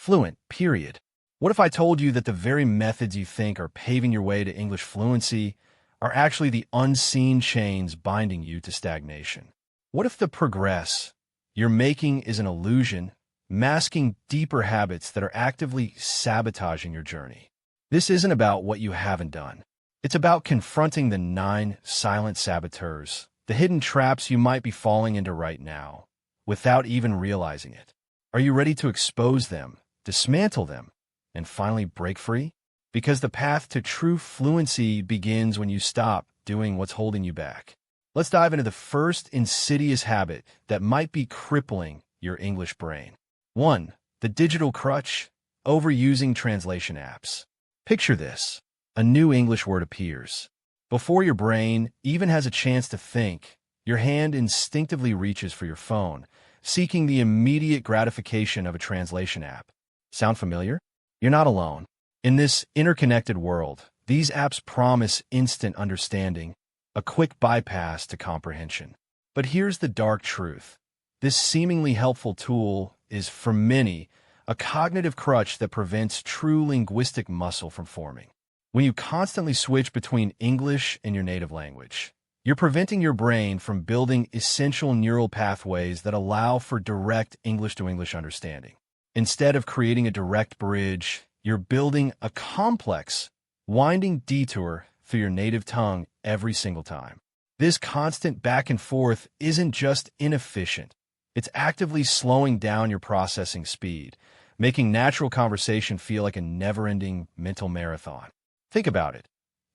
Fluent, period. What if I told you that the very methods you think are paving your way to English fluency are actually the unseen chains binding you to stagnation? What if the progress you're making is an illusion, masking deeper habits that are actively sabotaging your journey? This isn't about what you haven't done. It's about confronting the 9 silent saboteurs, the hidden traps you might be falling into right now, without even realizing it. Are you ready to expose them, dismantle them, and finally break free? Because the path to true fluency begins when you stop doing what's holding you back. Let's dive into the first insidious habit that might be crippling your English brain. 1. The digital crutch, overusing translation apps. Picture this. A new English word appears. Before your brain even has a chance to think, your hand instinctively reaches for your phone, seeking the immediate gratification of a translation app. Sound familiar? You're not alone. In this interconnected world, these apps promise instant understanding, a quick bypass to comprehension. But here's the dark truth. This seemingly helpful tool is, for many, a cognitive crutch that prevents true linguistic muscle from forming. When you constantly switch between English and your native language, you're preventing your brain from building essential neural pathways that allow for direct English-to-English understanding. Instead of creating a direct bridge, you're building a complex, winding detour through your native tongue every single time. This constant back and forth isn't just inefficient. It's actively slowing down your processing speed, making natural conversation feel like a never-ending mental marathon. Think about it.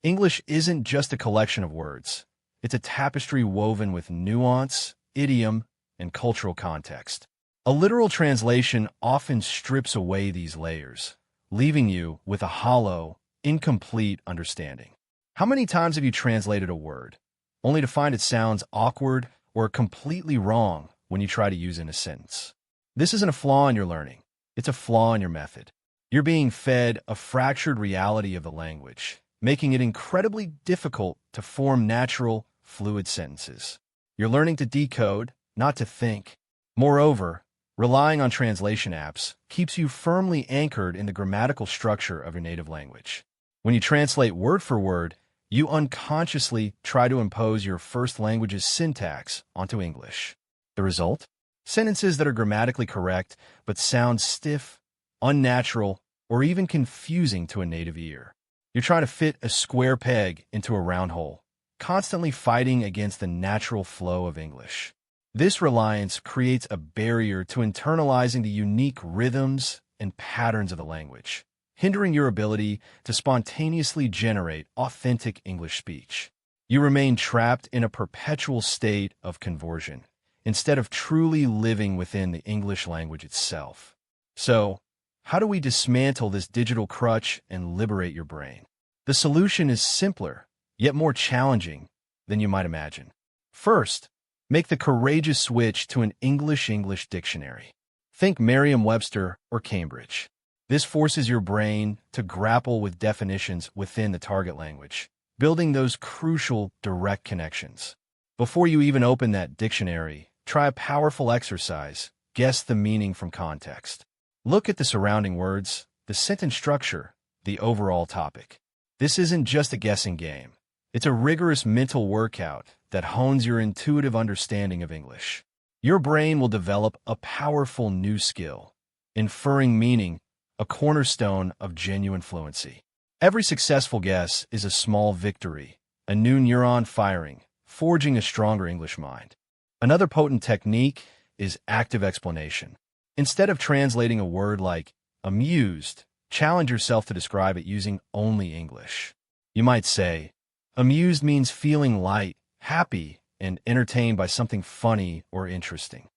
English isn't just a collection of words. It's a tapestry woven with nuance, idiom, and cultural context. A literal translation often strips away these layers, leaving you with a hollow, incomplete understanding. How many times have you translated a word, only to find it sounds awkward or completely wrong when you try to use it in a sentence? This isn't a flaw in your learning. It's a flaw in your method. You're being fed a fractured reality of the language, making it incredibly difficult to form natural, fluid sentences. You're learning to decode, not to think. Moreover, relying on translation apps keeps you firmly anchored in the grammatical structure of your native language. When you translate word for word, you unconsciously try to impose your first language's syntax onto English. The result? Sentences that are grammatically correct but sound stiff, unnatural, or even confusing to a native ear. You're trying to fit a square peg into a round hole, constantly fighting against the natural flow of English. This reliance creates a barrier to internalizing the unique rhythms and patterns of the language, hindering your ability to spontaneously generate authentic English speech. You remain trapped in a perpetual state of conversion, instead of truly living within the English language itself. So, how do we dismantle this digital crutch and liberate your brain? The solution is simpler, yet more challenging than you might imagine. First, make the courageous switch to an English-English dictionary. Think Merriam-Webster or Cambridge. This forces your brain to grapple with definitions within the target language, building those crucial direct connections. Before you even open that dictionary, try a powerful exercise. Guess the meaning from context. Look at the surrounding words, the sentence structure, the overall topic. This isn't just a guessing game. It's a rigorous mental workout that hones your intuitive understanding of English. Your brain will develop a powerful new skill, inferring meaning, a cornerstone of genuine fluency. Every successful guess is a small victory, a new neuron firing, forging a stronger English mind. Another potent technique is active explanation. Instead of translating a word like amused, challenge yourself to describe it using only English. You might say, amused means feeling light, happy, and entertained by something funny or interesting.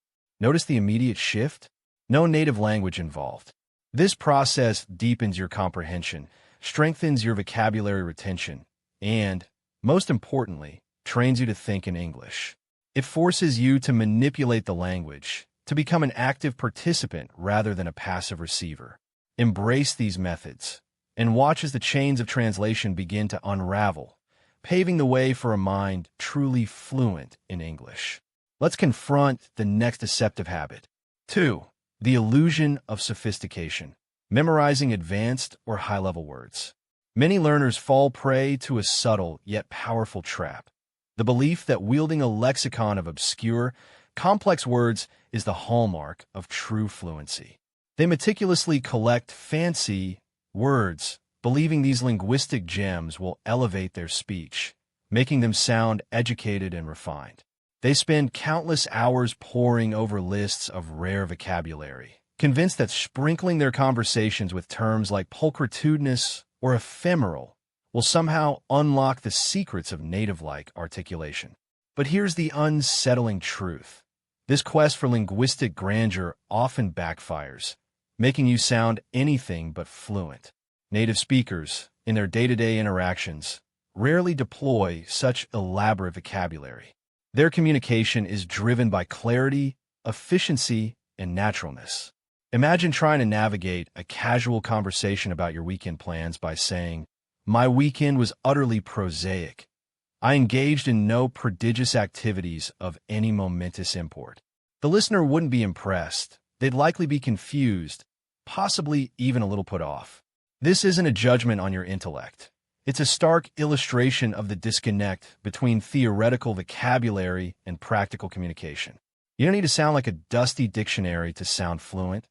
Notice the immediate shift? No native language involved. This process deepens your comprehension, strengthens your vocabulary retention, and, most importantly, trains you to think in English. It forces you to manipulate the language, to become an active participant rather than a passive receiver. Embrace these methods, and watch as the chains of translation begin to unravel, paving the way for a mind truly fluent in English. Let's confront the next deceptive habit. 2. The illusion of sophistication, memorizing advanced or high-level words. Many learners fall prey to a subtle yet powerful trap. The belief that wielding a lexicon of obscure, complex words is the hallmark of true fluency. They meticulously collect fancy words, believing these linguistic gems will elevate their speech, making them sound educated and refined. They spend countless hours poring over lists of rare vocabulary, convinced that sprinkling their conversations with terms like pulchritudinous or ephemeral will somehow unlock the secrets of native-like articulation. But here's the unsettling truth. This quest for linguistic grandeur often backfires, making you sound anything but fluent. Native speakers, in their day-to-day interactions, rarely deploy such elaborate vocabulary. Their communication is driven by clarity, efficiency, and naturalness. Imagine trying to navigate a casual conversation about your weekend plans by saying, "My weekend was utterly prosaic. I engaged in no prodigious activities of any momentous import." The listener wouldn't be impressed. They'd likely be confused, possibly even a little put off. This isn't a judgment on your intellect. It's a stark illustration of the disconnect between theoretical vocabulary and practical communication. You don't need to sound like a dusty dictionary to sound fluent.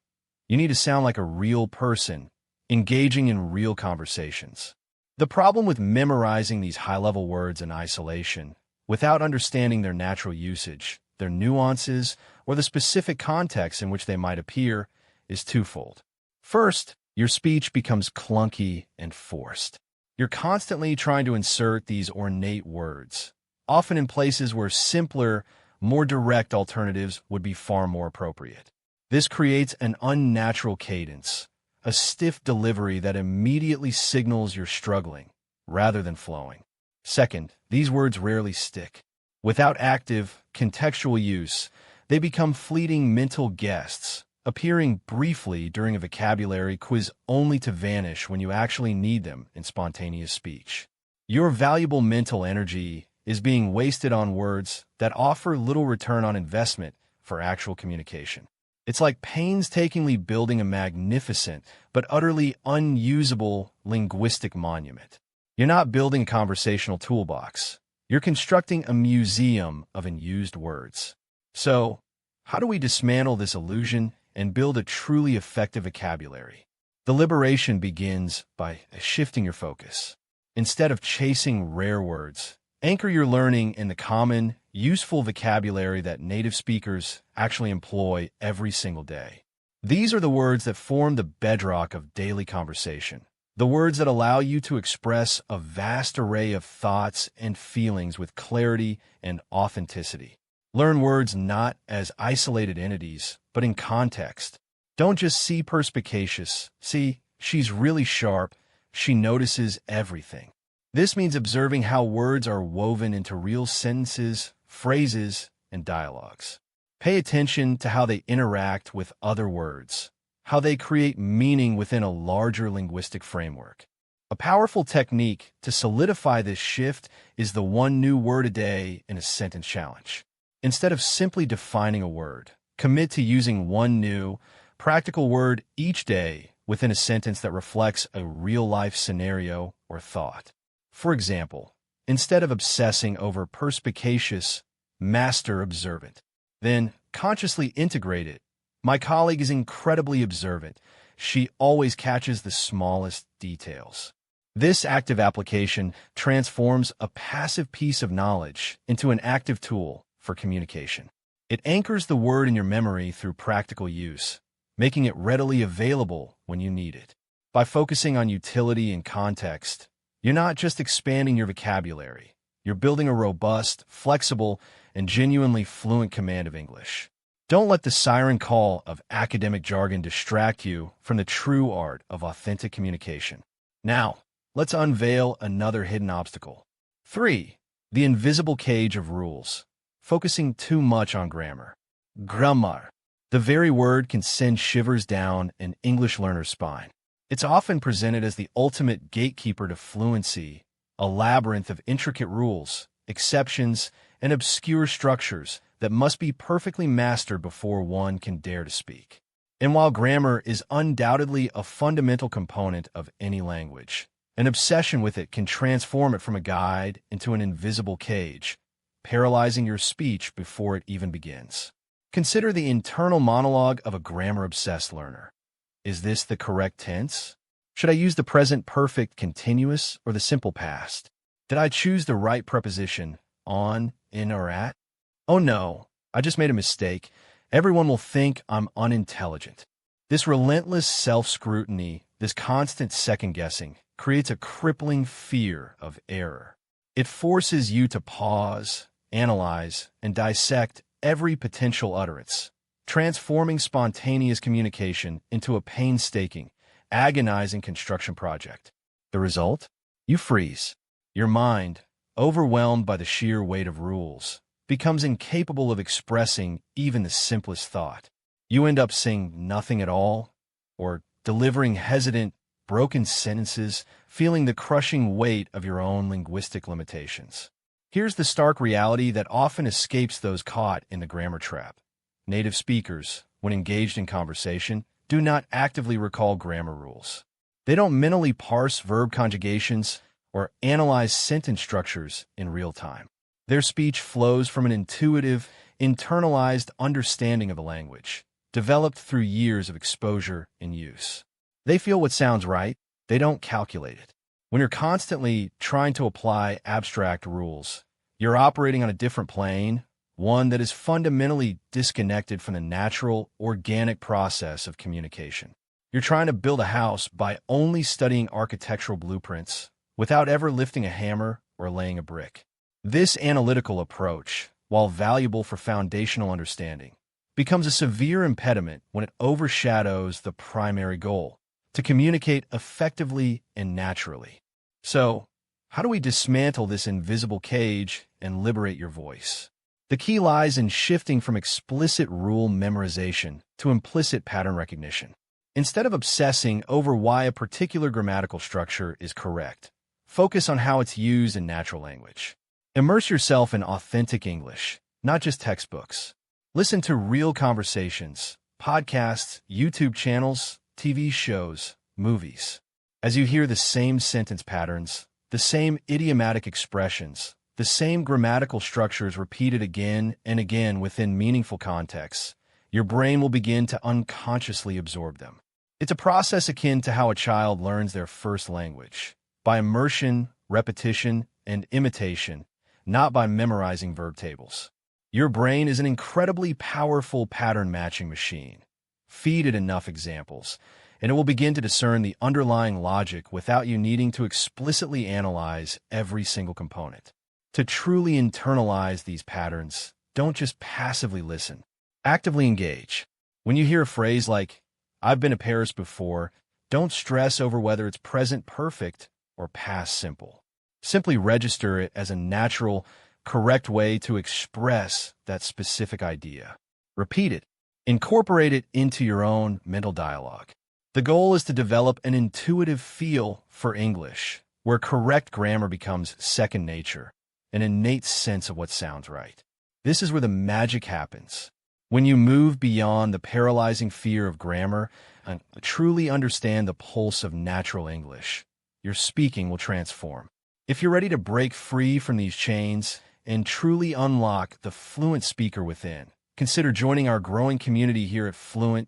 You need to sound like a real person, engaging in real conversations. The problem with memorizing these high-level words in isolation, without understanding their natural usage, their nuances, or the specific context in which they might appear, is twofold. First, your speech becomes clunky and forced. You're constantly trying to insert these ornate words, often in places where simpler, more direct alternatives would be far more appropriate. This creates an unnatural cadence, a stiff delivery that immediately signals you're struggling, rather than flowing. Second, these words rarely stick. Without active, contextual use, they become fleeting mental guests, appearing briefly during a vocabulary quiz only to vanish when you actually need them in spontaneous speech. Your valuable mental energy is being wasted on words that offer little return on investment for actual communication. It's like painstakingly building a magnificent but utterly unusable linguistic monument. You're not building a conversational toolbox. You're constructing a museum of unused words. So, how do we dismantle this illusion and build a truly effective vocabulary? The liberation begins by shifting your focus. Instead of chasing rare words, anchor your learning in the common, useful vocabulary that native speakers actually employ every single day. These are the words that form the bedrock of daily conversation, the words that allow you to express a vast array of thoughts and feelings with clarity and authenticity. Learn words not as isolated entities, but in context. Don't just see perspicacious. See, she's really sharp. She notices everything. This means observing how words are woven into real sentences, phrases, and dialogues. Pay attention to how they interact with other words, how they create meaning within a larger linguistic framework. A powerful technique to solidify this shift is the one new word a day in a sentence challenge. Instead of simply defining a word, commit to using one new, practical word each day within a sentence that reflects a real-life scenario or thought. For example, instead of obsessing over perspicacious, master observant, then consciously integrate it. My colleague is incredibly observant. She always catches the smallest details. This active application transforms a passive piece of knowledge into an active tool for communication. It anchors the word in your memory through practical use, making it readily available when you need it. By focusing on utility and context, you're not just expanding your vocabulary, you're building a robust, flexible, and genuinely fluent command of English. Don't let the siren call of academic jargon distract you from the true art of authentic communication. Now, let's unveil another hidden obstacle. 3. The invisible cage of rules. Focusing too much on grammar. Grammar. The very word can send shivers down an English learner's spine. It's often presented as the ultimate gatekeeper to fluency, a labyrinth of intricate rules, exceptions, and obscure structures that must be perfectly mastered before one can dare to speak. And while grammar is undoubtedly a fundamental component of any language, an obsession with it can transform it from a guide into an invisible cage, paralyzing your speech before it even begins. Consider the internal monologue of a grammar-obsessed learner. Is this the correct tense? Should I use the present perfect continuous or the simple past? Did I choose the right preposition, on, in, or at? Oh no, I just made a mistake. Everyone will think I'm unintelligent. This relentless self-scrutiny, this constant second-guessing, creates a crippling fear of error. It forces you to pause, analyze, and dissect every potential utterance, transforming spontaneous communication into a painstaking, agonizing construction project. The result? You freeze. Your mind, overwhelmed by the sheer weight of rules, becomes incapable of expressing even the simplest thought. You end up saying nothing at all, or delivering hesitant, broken sentences, feeling the crushing weight of your own linguistic limitations. Here's the stark reality that often escapes those caught in the grammar trap. Native speakers, when engaged in conversation, do not actively recall grammar rules. They don't mentally parse verb conjugations or analyze sentence structures in real time. Their speech flows from an intuitive, internalized understanding of the language, developed through years of exposure and use. They feel what sounds right, they don't calculate it. When you're constantly trying to apply abstract rules, you're operating on a different plane, one that is fundamentally disconnected from the natural, organic process of communication. You're trying to build a house by only studying architectural blueprints, without ever lifting a hammer or laying a brick. This analytical approach, while valuable for foundational understanding, becomes a severe impediment when it overshadows the primary goal, to communicate effectively and naturally. So, how do we dismantle this invisible cage and liberate your voice? The key lies in shifting from explicit rule memorization to implicit pattern recognition. Instead of obsessing over why a particular grammatical structure is correct, focus on how it's used in natural language. Immerse yourself in authentic English, not just textbooks. Listen to real conversations, podcasts, YouTube channels, TV shows, movies. As you hear the same sentence patterns, the same idiomatic expressions, the same grammatical structures repeated again and again within meaningful contexts, your brain will begin to unconsciously absorb them. It's a process akin to how a child learns their first language, by immersion, repetition, and imitation, not by memorizing verb tables. Your brain is an incredibly powerful pattern-matching machine. Feed it enough examples, and it will begin to discern the underlying logic without you needing to explicitly analyze every single component. To truly internalize these patterns, don't just passively listen. Actively engage. When you hear a phrase like, "I've been to Paris before," don't stress over whether it's present perfect or past simple. Simply register it as a natural, correct way to express that specific idea. Repeat it. Incorporate it into your own mental dialogue. The goal is to develop an intuitive feel for English, where correct grammar becomes second nature, an innate sense of what sounds right. This is where the magic happens. When you move beyond the paralyzing fear of grammar and truly understand the pulse of natural English, your speaking will transform. If you're ready to break free from these chains and truly unlock the fluent speaker within, consider joining our growing community here at Fluent.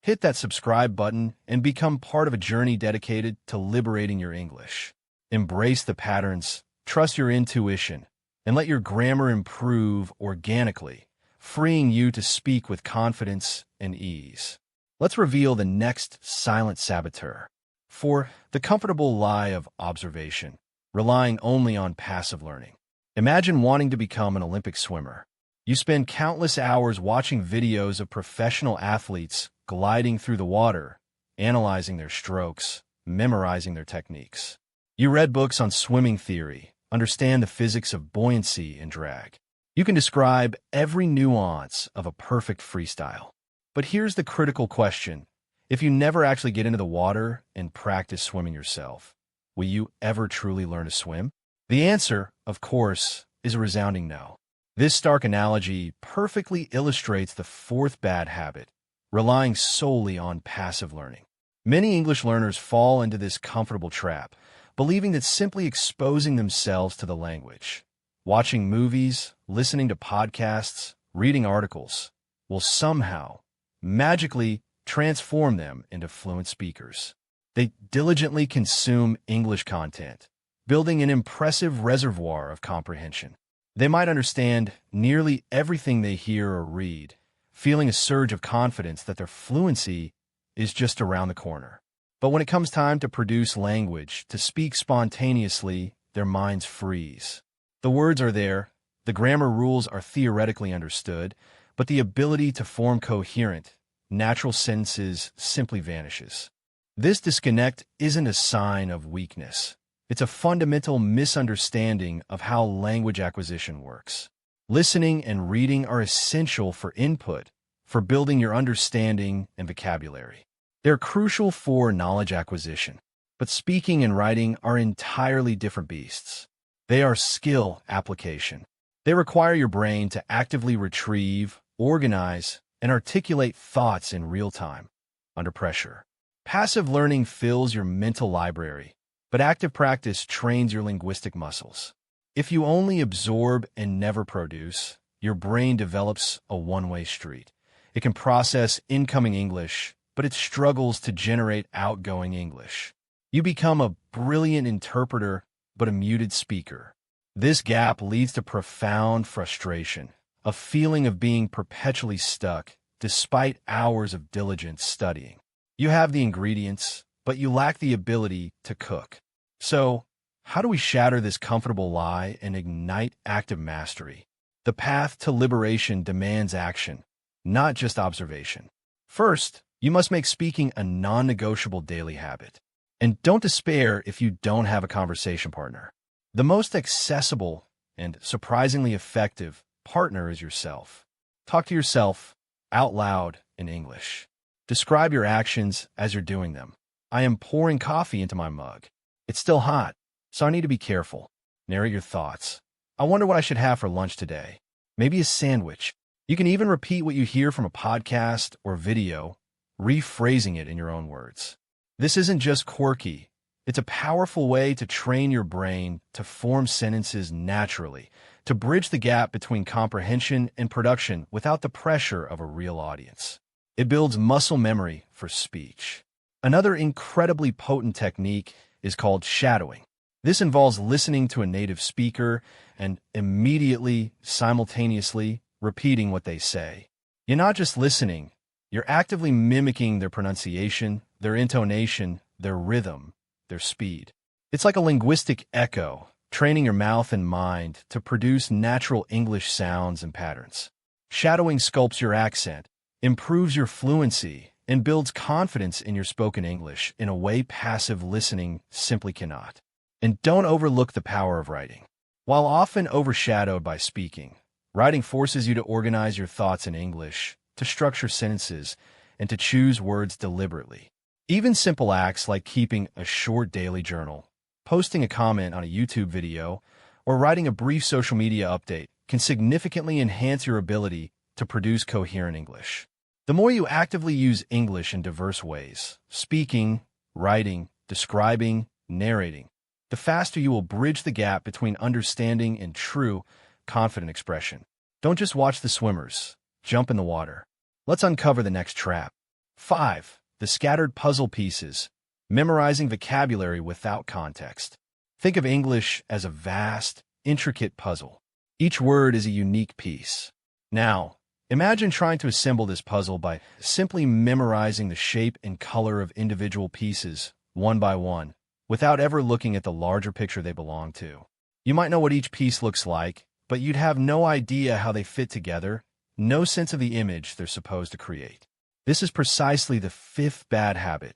Hit that subscribe button and become part of a journey dedicated to liberating your English. Embrace the patterns, trust your intuition, and let your grammar improve organically, freeing you to speak with confidence and ease. Let's reveal the next silent saboteur. For the comfortable lie of observation, relying only on passive learning. Imagine wanting to become an Olympic swimmer. You spend countless hours watching videos of professional athletes gliding through the water, analyzing their strokes, memorizing their techniques. You read books on swimming theory, understand the physics of buoyancy and drag. You can describe every nuance of a perfect freestyle. But here's the critical question. If you never actually get into the water and practice swimming yourself, will you ever truly learn to swim? The answer, of course, is a resounding no. This stark analogy perfectly illustrates the fourth bad habit, relying solely on passive learning. Many English learners fall into this comfortable trap, believing that simply exposing themselves to the language, watching movies, listening to podcasts, reading articles, will somehow, magically transform them into fluent speakers. They diligently consume English content, building an impressive reservoir of comprehension. They might understand nearly everything they hear or read, feeling a surge of confidence that their fluency is just around the corner. But when it comes time to produce language, to speak spontaneously, their minds freeze. The words are there, the grammar rules are theoretically understood, but the ability to form coherent, natural sentences simply vanishes. This disconnect isn't a sign of weakness. It's a fundamental misunderstanding of how language acquisition works. Listening and reading are essential for input, for building your understanding and vocabulary. They're crucial for knowledge acquisition. But speaking and writing are entirely different beasts. They are skill application. They require your brain to actively retrieve, organize, and articulate thoughts in real time, under pressure. Passive learning fills your mental library, but active practice trains your linguistic muscles. If you only absorb and never produce, your brain develops a one-way street. It can process incoming English, but it struggles to generate outgoing English. You become a brilliant interpreter, but a muted speaker. This gap leads to profound frustration, a feeling of being perpetually stuck, despite hours of diligent studying. You have the ingredients, but you lack the ability to cook. So, how do we shatter this comfortable lie and ignite active mastery? The path to liberation demands action, not just observation. First, you must make speaking a non-negotiable daily habit. And don't despair if you don't have a conversation partner. The most accessible and surprisingly effective partner is yourself. Talk to yourself out loud in English. Describe your actions as you're doing them. I am pouring coffee into my mug. It's still hot, so I need to be careful. Narrate your thoughts. I wonder what I should have for lunch today. Maybe a sandwich. You can even repeat what you hear from a podcast or video, rephrasing it in your own words. This isn't just quirky. It's a powerful way to train your brain to form sentences naturally, to bridge the gap between comprehension and production without the pressure of a real audience. It builds muscle memory for speech. Another incredibly potent technique is called shadowing. This involves listening to a native speaker and immediately, simultaneously repeating what they say. You're not just listening, you're actively mimicking their pronunciation, their intonation, their rhythm, their speed. It's like a linguistic echo, training your mouth and mind to produce natural English sounds and patterns. Shadowing sculpts your accent, improves your fluency, and builds confidence in your spoken English in a way passive listening simply cannot. And don't overlook the power of writing. While often overshadowed by speaking, writing forces you to organize your thoughts in English, to structure sentences, and to choose words deliberately. Even simple acts like keeping a short daily journal, posting a comment on a YouTube video, or writing a brief social media update can significantly enhance your ability to produce coherent English. The more you actively use English in diverse ways, speaking, writing, describing, narrating, the faster you will bridge the gap between understanding and true, confident expression. Don't just watch the swimmers. Jump in the water. Let's uncover the next trap. 5. The scattered puzzle pieces. Memorizing vocabulary without context. Think of English as a vast, intricate puzzle. Each word is a unique piece. Now, imagine trying to assemble this puzzle by simply memorizing the shape and color of individual pieces, one by one, without ever looking at the larger picture they belong to. You might know what each piece looks like, but you'd have no idea how they fit together, no sense of the image they're supposed to create. This is precisely the 5th bad habit,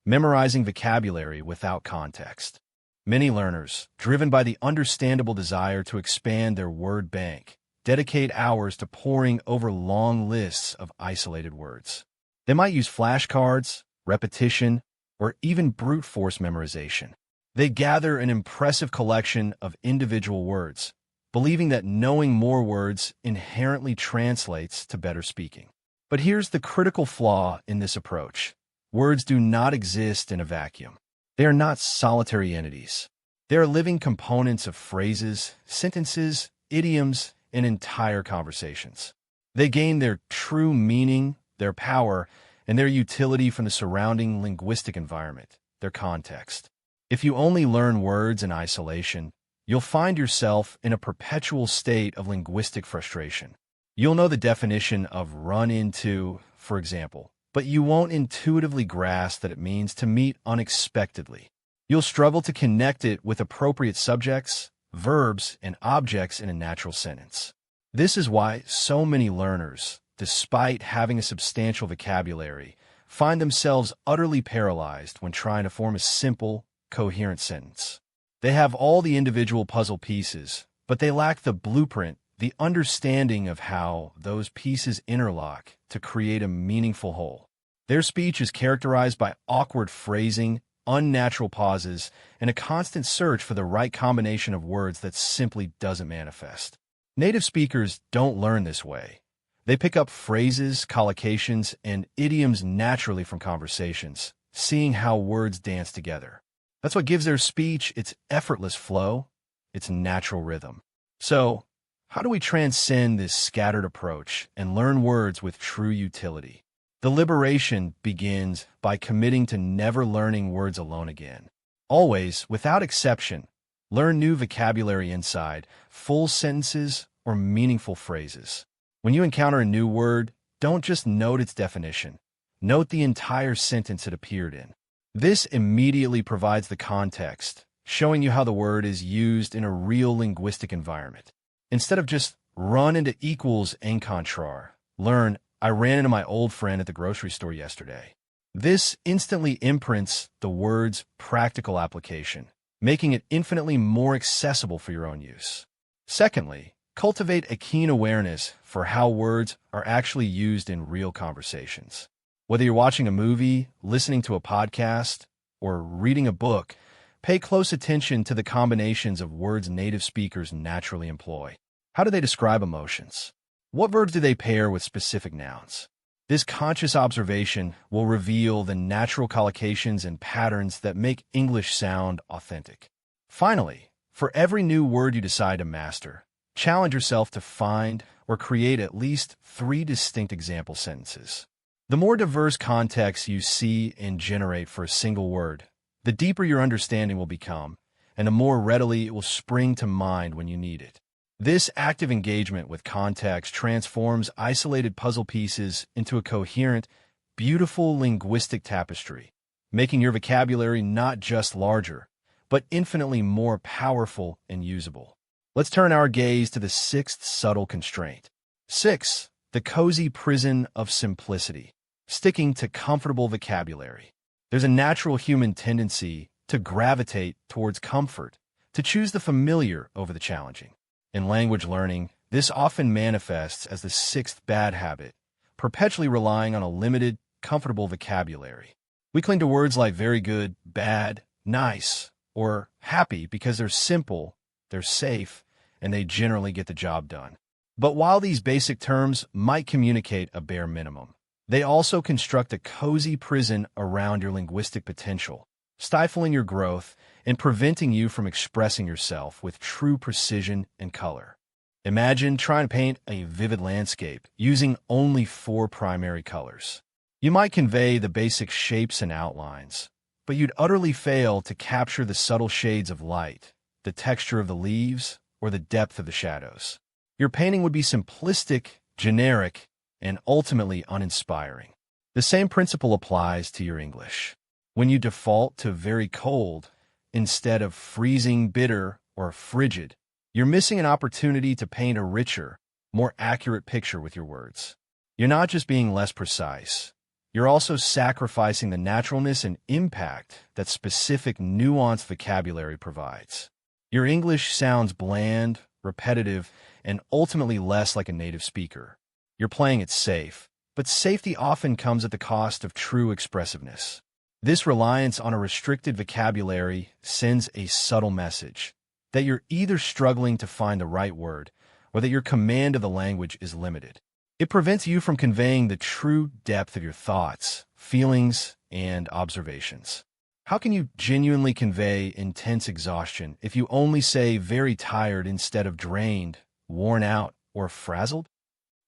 memorizing vocabulary without context. Many learners, driven by the understandable desire to expand their word bank, dedicate hours to poring over long lists of isolated words. They might use flashcards, repetition, or even brute force memorization. They gather an impressive collection of individual words, believing that knowing more words inherently translates to better speaking. But here's the critical flaw in this approach. Words do not exist in a vacuum. They are not solitary entities. They are living components of phrases, sentences, idioms, and entire conversations. They gain their true meaning, their power, and their utility from the surrounding linguistic environment, their context. If you only learn words in isolation, you'll find yourself in a perpetual state of linguistic frustration. You'll know the definition of run into, for example, but you won't intuitively grasp that it means to meet unexpectedly. You'll struggle to connect it with appropriate subjects, verbs, and objects in a natural sentence. This is why so many learners, despite having a substantial vocabulary, find themselves utterly paralyzed when trying to form a simple, coherent sentence. They have all the individual puzzle pieces, but they lack the blueprint, the understanding of how those pieces interlock to create a meaningful whole. Their speech is characterized by awkward phrasing, unnatural pauses, and a constant search for the right combination of words that simply doesn't manifest. Native speakers don't learn this way. They pick up phrases, collocations, and idioms naturally from conversations, seeing how words dance together. That's what gives their speech its effortless flow, its natural rhythm. So, how do we transcend this scattered approach and learn words with true utility? The liberation begins by committing to never learning words alone again. Always, without exception, learn new vocabulary inside, full sentences, or meaningful phrases. When you encounter a new word, don't just note its definition. Note the entire sentence it appeared in. This immediately provides the context, showing you how the word is used in a real linguistic environment. Instead of just run into equals and contrar, learn, I ran into my old friend at the grocery store yesterday. This instantly imprints the word's practical application, making it infinitely more accessible for your own use. Secondly, cultivate a keen awareness for how words are actually used in real conversations. Whether you're watching a movie, listening to a podcast, or reading a book, pay close attention to the combinations of words native speakers naturally employ. How do they describe emotions? What verbs do they pair with specific nouns? This conscious observation will reveal the natural collocations and patterns that make English sound authentic. Finally, for every new word you decide to master, challenge yourself to find or create at least 3 distinct example sentences. The more diverse contexts you see and generate for a single word, the deeper your understanding will become, and the more readily it will spring to mind when you need it. This active engagement with context transforms isolated puzzle pieces into a coherent, beautiful linguistic tapestry, making your vocabulary not just larger, but infinitely more powerful and usable. Let's turn our gaze to the 6th subtle constraint. 6. The cozy prison of simplicity. Sticking to comfortable vocabulary. There's a natural human tendency to gravitate towards comfort, to choose the familiar over the challenging. In language learning, this often manifests as the 6th bad habit, perpetually relying on a limited, comfortable vocabulary. We cling to words like very good, bad, nice, or happy because they're simple, they're safe, and they generally get the job done. But while these basic terms might communicate a bare minimum, they also construct a cozy prison around your linguistic potential, stifling your growth and preventing you from expressing yourself with true precision and color. Imagine trying to paint a vivid landscape using only 4 primary colors. You might convey the basic shapes and outlines, but you'd utterly fail to capture the subtle shades of light, the texture of the leaves, or the depth of the shadows. Your painting would be simplistic, generic, and ultimately uninspiring. The same principle applies to your English. When you default to very cold instead of freezing, bitter, or frigid, you're missing an opportunity to paint a richer, more accurate picture with your words. You're not just being less precise. You're also sacrificing the naturalness and impact that specific, nuanced vocabulary provides. Your English sounds bland, repetitive, and ultimately less like a native speaker. You're playing it safe, but safety often comes at the cost of true expressiveness. This reliance on a restricted vocabulary sends a subtle message that you're either struggling to find the right word or that your command of the language is limited. It prevents you from conveying the true depth of your thoughts, feelings, and observations. How can you genuinely convey intense exhaustion if you only say very tired instead of drained, worn out, or frazzled?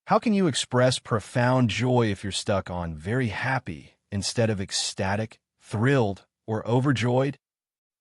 How can you express profound joy if you're stuck on very happy instead of ecstatic, thrilled, or overjoyed?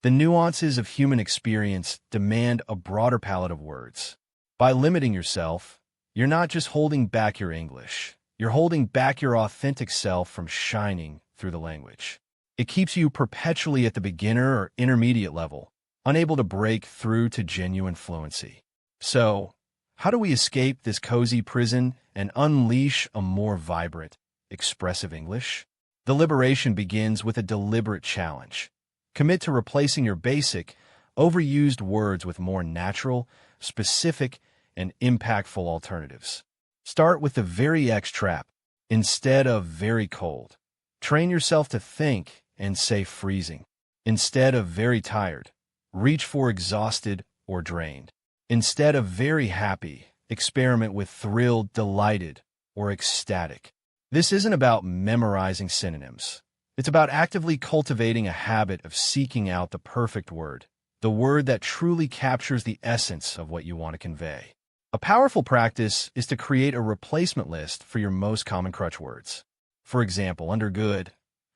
The nuances of human experience demand a broader palette of words. By limiting yourself, you're not just holding back your English, you're holding back your authentic self from shining through the language. It keeps you perpetually at the beginner or intermediate level, unable to break through to genuine fluency. So, how do we escape this cozy prison and unleash a more vibrant, expressive English? The liberation begins with a deliberate challenge. Commit to replacing your basic, overused words with more natural, specific, and impactful alternatives. Start with the very X trap instead of very cold. Train yourself to think and say freezing. Instead of very tired, reach for exhausted or drained. Instead of very happy, experiment with thrilled, delighted, or ecstatic. This isn't about memorizing synonyms. It's about actively cultivating a habit of seeking out the perfect word, the word that truly captures the essence of what you want to convey. A powerful practice is to create a replacement list for your most common crutch words. For example, under good,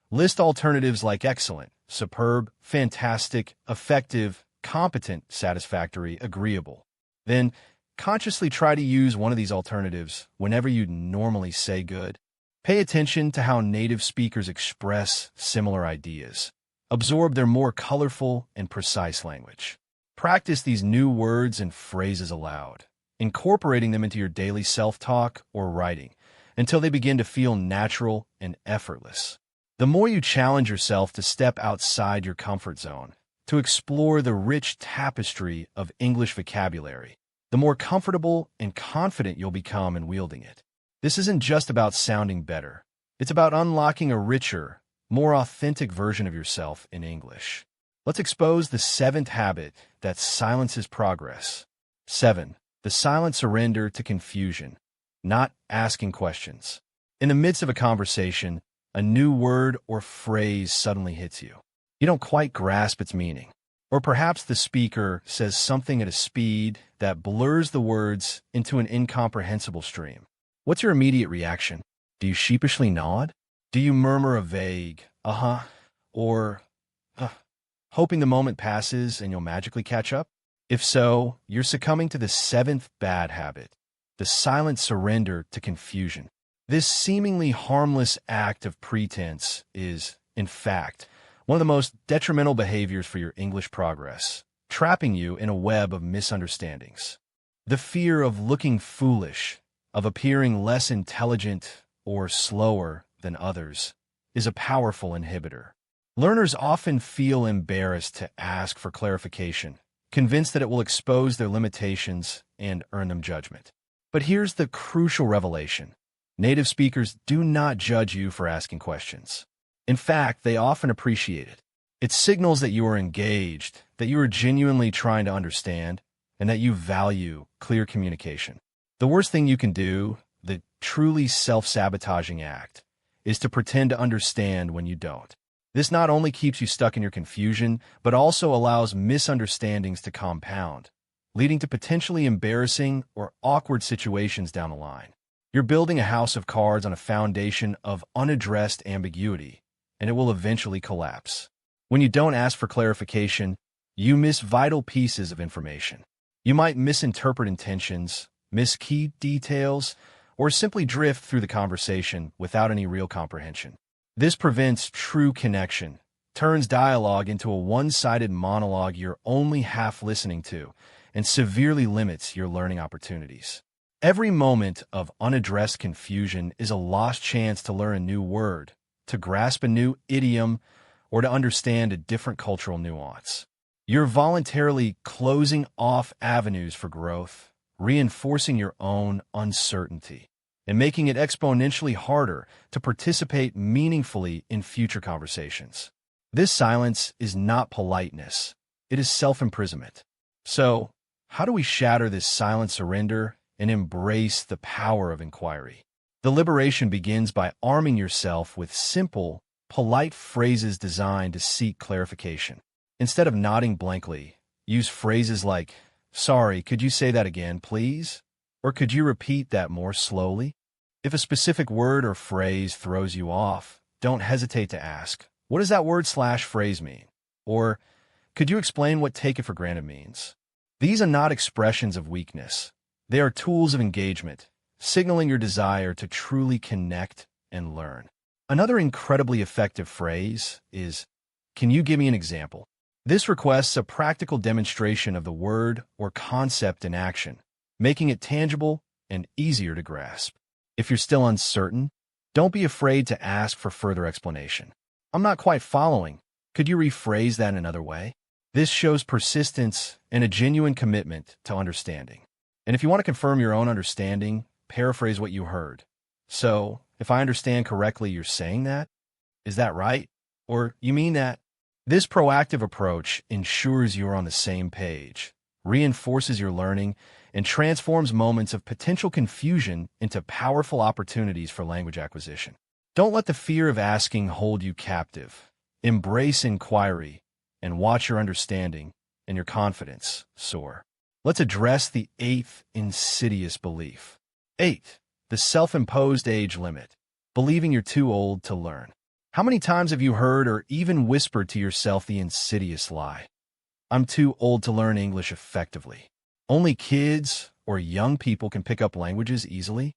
list alternatives like excellent, superb, fantastic, effective, competent, satisfactory, agreeable. Then, consciously try to use one of these alternatives whenever you normally say good. Pay attention to how native speakers express similar ideas. Absorb their more colorful and precise language. Practice these new words and phrases aloud, incorporating them into your daily self-talk or writing until they begin to feel natural and effortless. The more you challenge yourself to step outside your comfort zone, to explore the rich tapestry of English vocabulary, the more comfortable and confident you'll become in wielding it. This isn't just about sounding better. It's about unlocking a richer, more authentic version of yourself in English. Let's expose the seventh habit that silences progress. 7. The silent surrender to confusion, not asking questions. In the midst of a conversation, a new word or phrase suddenly hits you. You don't quite grasp its meaning. Or perhaps the speaker says something at a speed that blurs the words into an incomprehensible stream. What's your immediate reaction? Do you sheepishly nod? Do you murmur a vague, uh-huh, or, hoping the moment passes and you'll magically catch up? If so, you're succumbing to the seventh bad habit, the silent surrender to confusion. This seemingly harmless act of pretense is, in fact, one of the most detrimental behaviors for your English progress, trapping you in a web of misunderstandings. The fear of looking foolish, of appearing less intelligent or slower than others, is a powerful inhibitor. Learners often feel embarrassed to ask for clarification, convinced that it will expose their limitations and earn them judgment. But here's the crucial revelation. Native speakers do not judge you for asking questions. In fact, they often appreciate it. It signals that you are engaged, that you are genuinely trying to understand, and that you value clear communication. The worst thing you can do, the truly self-sabotaging act, is to pretend to understand when you don't. This not only keeps you stuck in your confusion, but also allows misunderstandings to compound, leading to potentially embarrassing or awkward situations down the line. You're building a house of cards on a foundation of unaddressed ambiguity, and it will eventually collapse. When you don't ask for clarification, you miss vital pieces of information. You might misinterpret intentions, miss key details, or simply drift through the conversation without any real comprehension. This prevents true connection, turns dialogue into a one-sided monologue you're only half listening to, and severely limits your learning opportunities. Every moment of unaddressed confusion is a lost chance to learn a new word, to grasp a new idiom, or to understand a different cultural nuance. You're voluntarily closing off avenues for growth, reinforcing your own uncertainty, and making it exponentially harder to participate meaningfully in future conversations. This silence is not politeness. It is self-imprisonment. So, how do we shatter this silent surrender and embrace the power of inquiry? The liberation begins by arming yourself with simple, polite phrases designed to seek clarification. Instead of nodding blankly, use phrases like, "Sorry, could you say that again, please?" Or "Could you repeat that more slowly?" If a specific word or phrase throws you off, don't hesitate to ask, "What does that word/phrase mean?" Or, "Could you explain what take it for granted means?" These are not expressions of weakness. They are tools of engagement, signaling your desire to truly connect and learn. Another incredibly effective phrase is, "Can you give me an example?" This requests a practical demonstration of the word or concept in action, making it tangible and easier to grasp. If you're still uncertain, don't be afraid to ask for further explanation. "I'm not quite following. Could you rephrase that in another way?" This shows persistence and a genuine commitment to understanding. And if you want to confirm your own understanding, paraphrase what you heard. "So, if I understand correctly, you're saying that? Is that right? Or you mean that?" This proactive approach ensures you're on the same page, reinforces your learning, and transforms moments of potential confusion into powerful opportunities for language acquisition. Don't let the fear of asking hold you captive. Embrace inquiry and watch your understanding and your confidence soar. Let's address the eighth insidious belief. 8. The self-imposed age limit. Believing you're too old to learn. How many times have you heard or even whispered to yourself the insidious lie, "I'm too old to learn English effectively. Only kids or young people can pick up languages easily"?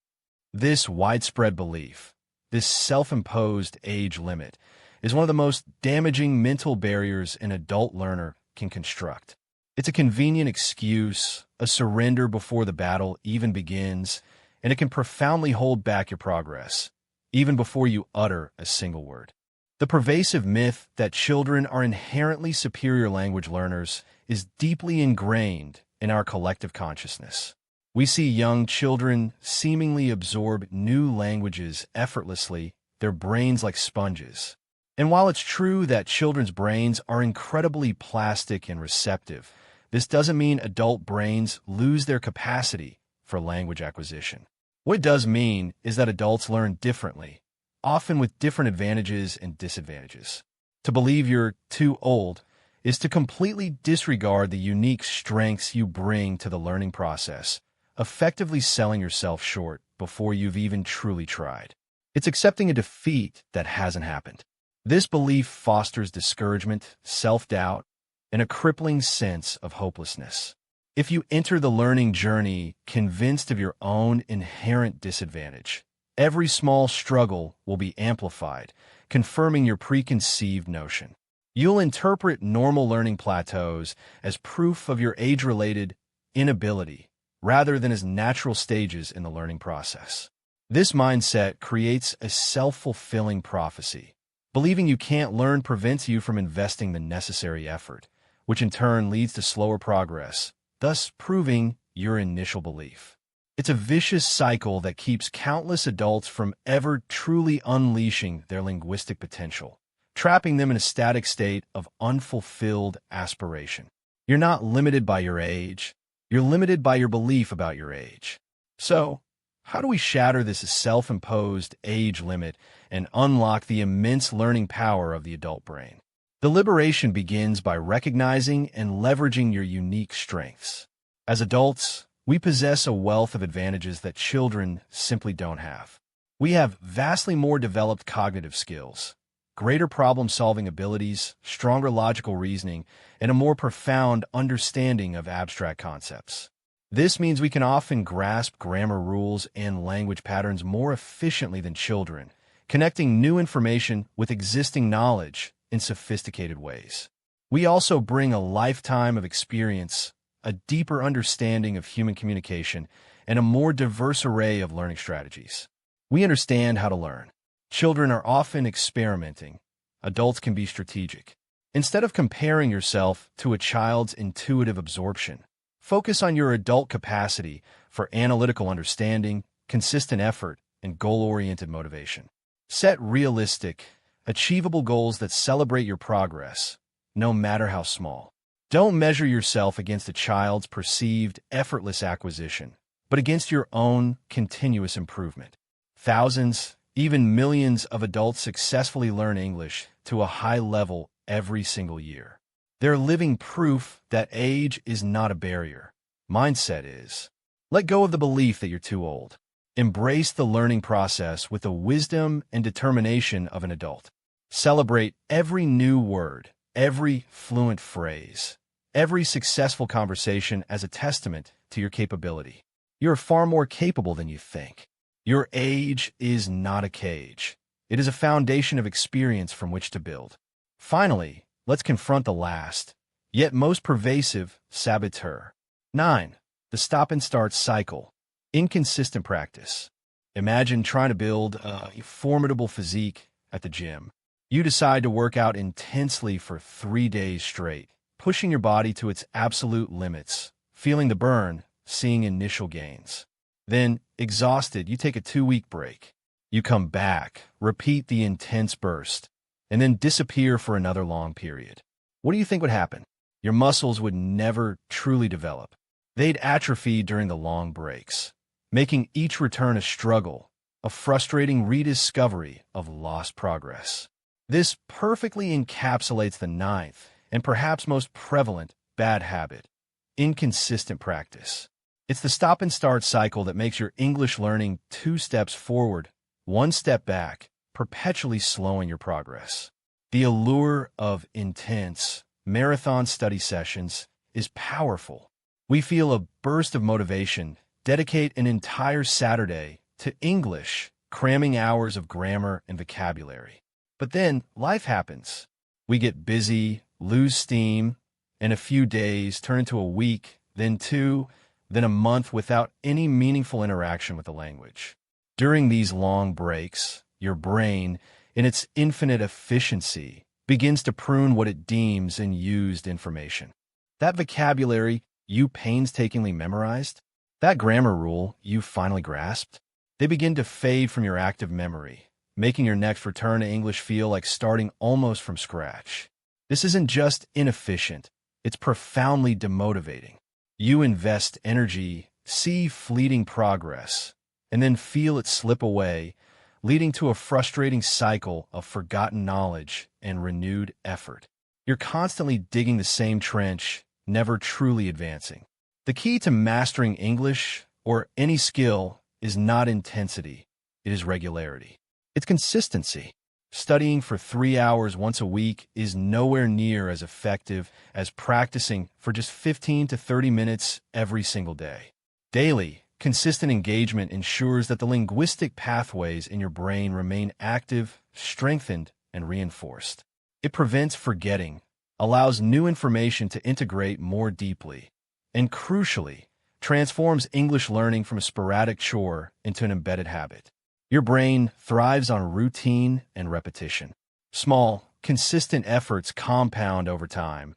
This widespread belief, this self-imposed age limit, is one of the most damaging mental barriers an adult learner can construct. It's a convenient excuse, a surrender before the battle even begins, and it can profoundly hold back your progress, even before you utter a single word. The pervasive myth that children are inherently superior language learners is deeply ingrained in our collective consciousness. We see young children seemingly absorb new languages effortlessly, their brains like sponges. And while it's true that children's brains are incredibly plastic and receptive, this doesn't mean adult brains lose their capacity for language acquisition. What it does mean is that adults learn differently, often with different advantages and disadvantages. To believe you're too old is to completely disregard the unique strengths you bring to the learning process, effectively selling yourself short before you've even truly tried. It's accepting a defeat that hasn't happened. This belief fosters discouragement, self-doubt, and a crippling sense of hopelessness. If you enter the learning journey convinced of your own inherent disadvantage, every small struggle will be amplified, confirming your preconceived notion. You'll interpret normal learning plateaus as proof of your age-related inability, rather than as natural stages in the learning process. This mindset creates a self-fulfilling prophecy. Believing you can't learn prevents you from investing the necessary effort, which in turn leads to slower progress, thus proving your initial belief. It's a vicious cycle that keeps countless adults from ever truly unleashing their linguistic potential, trapping them in a static state of unfulfilled aspiration. You're not limited by your age. You're limited by your belief about your age. So, how do we shatter this self-imposed age limit and unlock the immense learning power of the adult brain? The liberation begins by recognizing and leveraging your unique strengths. As adults, we possess a wealth of advantages that children simply don't have. We have vastly more developed cognitive skills, greater problem-solving abilities, stronger logical reasoning, and a more profound understanding of abstract concepts. This means we can often grasp grammar rules and language patterns more efficiently than children, connecting new information with existing knowledge in sophisticated ways. We also bring a lifetime of experience, a deeper understanding of human communication, and a more diverse array of learning strategies. We understand how to learn. Children are often experimenting. Adults can be strategic. Instead of comparing yourself to a child's intuitive absorption, focus on your adult capacity for analytical understanding, consistent effort, and goal-oriented motivation. Set realistic, achievable goals that celebrate your progress, no matter how small. Don't measure yourself against a child's perceived effortless acquisition, but against your own continuous improvement. Thousands, even millions of adults successfully learn English to a high level every single year. They're living proof that age is not a barrier. Mindset is. Let go of the belief that you're too old. Embrace the learning process with the wisdom and determination of an adult. Celebrate every new word, every fluent phrase, every successful conversation as a testament to your capability. You're far more capable than you think. Your age is not a cage. It is a foundation of experience from which to build. Finally, let's confront the last, yet most pervasive, saboteur. 9. The stop and start cycle. Inconsistent practice. Imagine trying to build a formidable physique at the gym. You decide to work out intensely for 3 days straight, pushing your body to its absolute limits, feeling the burn, seeing initial gains. Then, exhausted, you take a 2-week break. You come back, repeat the intense burst, and then disappear for another long period. What do you think would happen? Your muscles would never truly develop. They'd atrophy during the long breaks, making each return a struggle, a frustrating rediscovery of lost progress. This perfectly encapsulates the 9th and perhaps most prevalent bad habit: inconsistent practice. It's the stop and start cycle that makes your English learning 2 steps forward, 1 step back, perpetually slowing your progress. The allure of intense, marathon study sessions is powerful. We feel a burst of motivation, dedicate an entire Saturday to English, cramming hours of grammar and vocabulary. But then life happens. We get busy, lose steam, and a few days turn into a week, then 2, then a month without any meaningful interaction with the language. During these long breaks, your brain, in its infinite efficiency, begins to prune what it deems unused information. That vocabulary you painstakingly memorized, that grammar rule you finally grasped, they begin to fade from your active memory, making your next return to English feel like starting almost from scratch. This isn't just inefficient, it's profoundly demotivating. You invest energy, see fleeting progress, and then feel it slip away, leading to a frustrating cycle of forgotten knowledge and renewed effort. You're constantly digging the same trench, never truly advancing. The key to mastering English, or any skill, is not intensity, it is regularity. It's consistency. Studying for 3 hours once a week is nowhere near as effective as practicing for just 15 to 30 minutes every single day. Daily, consistent engagement ensures that the linguistic pathways in your brain remain active, strengthened, and reinforced. It prevents forgetting, allows new information to integrate more deeply, and crucially, transforms English learning from a sporadic chore into an embedded habit. Your brain thrives on routine and repetition. Small, consistent efforts compound over time,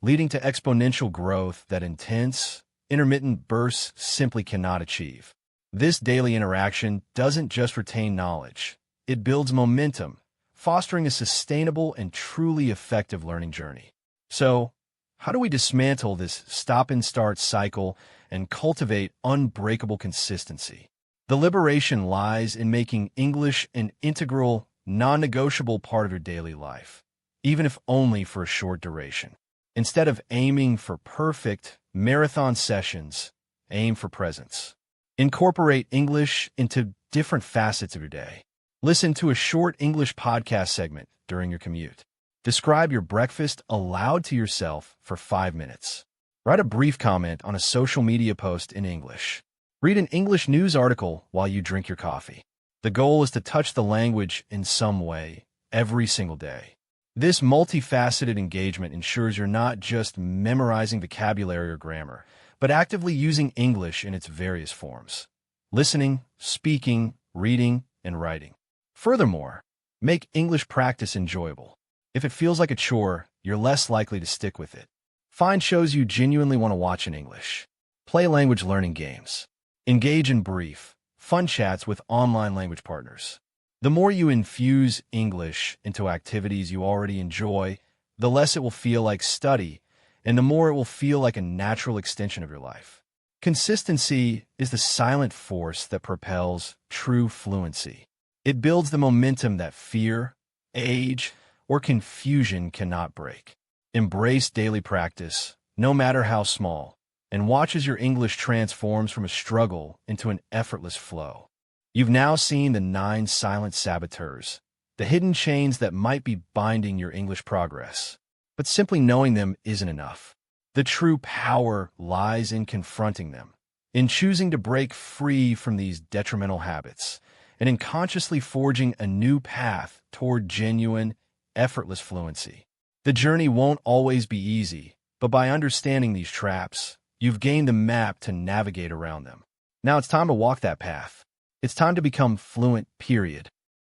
leading to exponential growth that intense, intermittent bursts simply cannot achieve. This daily interaction doesn't just retain knowledge, it builds momentum, fostering a sustainable and truly effective learning journey. So, how do we dismantle this stop-and-start cycle and cultivate unbreakable consistency? The liberation lies in making English an integral, non-negotiable part of your daily life, even if only for a short duration. Instead of aiming for perfect, marathon sessions, aim for presence. Incorporate English into different facets of your day. Listen to a short English podcast segment during your commute. Describe your breakfast aloud to yourself for 5 minutes. Write a brief comment on a social media post in English. Read an English news article while you drink your coffee. The goal is to touch the language in some way, every single day. This multifaceted engagement ensures you're not just memorizing vocabulary or grammar, but actively using English in its various forms: listening, speaking, reading, and writing. Furthermore, make English practice enjoyable. If it feels like a chore, you're less likely to stick with it. Find shows you genuinely want to watch in English. Play language learning games. Engage in brief, fun chats with online language partners. The more you infuse English into activities you already enjoy, the less it will feel like study, and the more it will feel like a natural extension of your life. Consistency is the silent force that propels true fluency. It builds the momentum that fear, age, or confusion cannot break. Embrace daily practice, no matter how small, and watch as your English transforms from a struggle into an effortless flow. You've now seen the 9 silent saboteurs, the hidden chains that might be binding your English progress. But simply knowing them isn't enough. The true power lies in confronting them, in choosing to break free from these detrimental habits, and in consciously forging a new path toward genuine, effortless fluency. The journey won't always be easy, but by understanding these traps, you've gained the map to navigate around them. Now it's time to walk that path. It's time to become fluent, period.